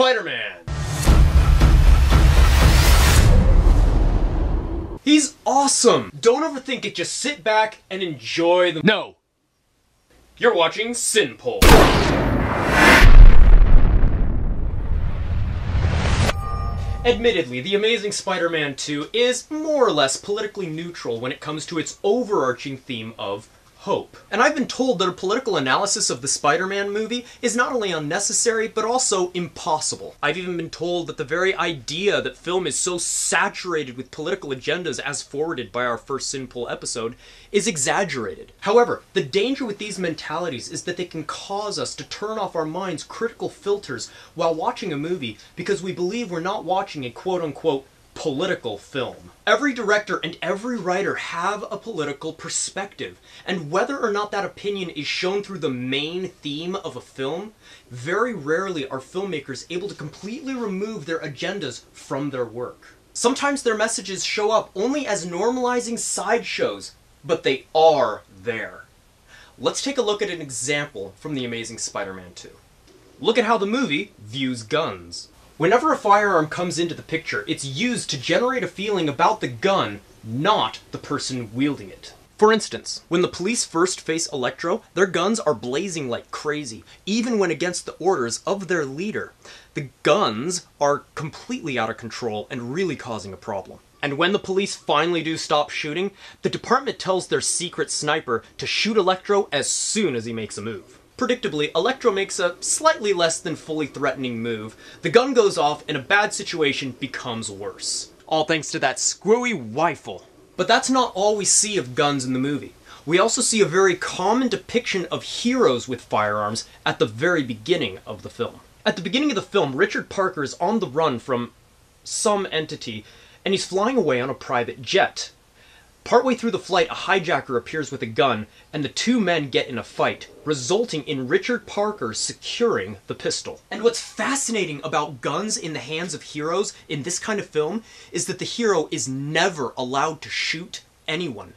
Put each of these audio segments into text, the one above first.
Spider-Man! He's awesome! Don't overthink it, just sit back and enjoy the— No! You're watching CIN POL. Admittedly, The Amazing Spider-Man 2 is more or less politically neutral when it comes to its overarching theme of hope. And I've been told that a political analysis of the Spider-Man movie is not only unnecessary, but also impossible. I've even been told that the very idea that film is so saturated with political agendas as forwarded by our first CIN POL episode is exaggerated. However, the danger with these mentalities is that they can cause us to turn off our mind's critical filters while watching a movie because we believe we're not watching a quote-unquote political film. Every director and every writer have a political perspective, and whether or not that opinion is shown through the main theme of a film, very rarely are filmmakers able to completely remove their agendas from their work. Sometimes their messages show up only as normalizing sideshows, but they are there. Let's take a look at an example from The Amazing Spider-Man 2. Look at how the movie views guns. Whenever a firearm comes into the picture, it's used to generate a feeling about the gun, not the person wielding it. For instance, when the police first face Electro, their guns are blazing like crazy, even when against the orders of their leader. The guns are completely out of control and really causing a problem. And when the police finally do stop shooting, the department tells their secret sniper to shoot Electro as soon as he makes a move. Predictably, Electro makes a slightly less than fully threatening move, the gun goes off, and a bad situation becomes worse. All thanks to that screwy rifle. But that's not all we see of guns in the movie. We also see a very common depiction of heroes with firearms at the very beginning of the film. At the beginning of the film, Richard Parker is on the run from some entity, and he's flying away on a private jet. Partway through the flight, a hijacker appears with a gun, and the two men get in a fight, resulting in Richard Parker securing the pistol. And what's fascinating about guns in the hands of heroes in this kind of film is that the hero is never allowed to shoot anyone,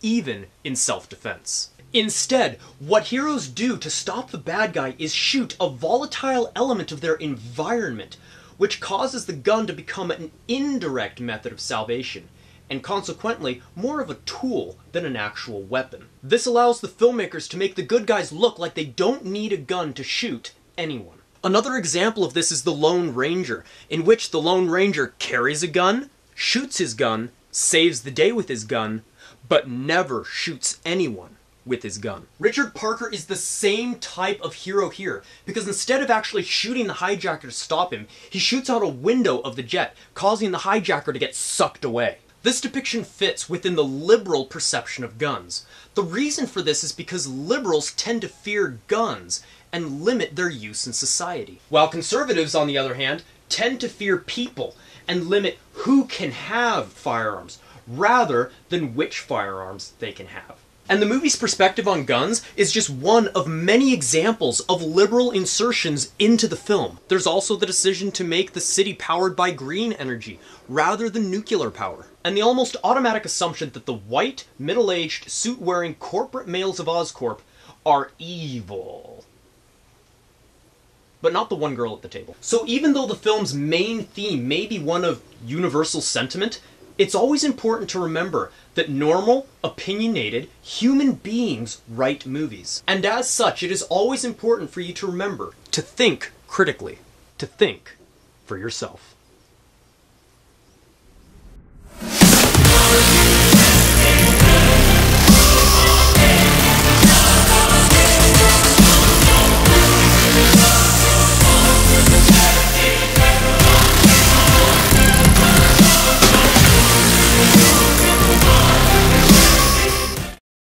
even in self-defense. Instead, what heroes do to stop the bad guy is shoot a volatile element of their environment, which causes the gun to become an indirect method of salvation, and consequently more of a tool than an actual weapon. This allows the filmmakers to make the good guys look like they don't need a gun to shoot anyone. Another example of this is the Lone Ranger, in which the Lone Ranger carries a gun, shoots his gun, saves the day with his gun, but never shoots anyone with his gun. Richard Parker is the same type of hero here, because instead of actually shooting the hijacker to stop him, he shoots out a window of the jet, causing the hijacker to get sucked away. This depiction fits within the liberal perception of guns. The reason for this is because liberals tend to fear guns and limit their use in society, while conservatives, on the other hand, tend to fear people and limit who can have firearms, rather than which firearms they can have. And the movie's perspective on guns is just one of many examples of liberal insertions into the film. There's also the decision to make the city powered by green energy, rather than nuclear power. And the almost automatic assumption that the white, middle-aged, suit-wearing corporate males of Oscorp are evil. But not the one girl at the table. So even though the film's main theme may be one of universal sentiment, it's always important to remember that normal, opinionated, human beings write movies. And as such, it is always important for you to remember to think critically, to think for yourself.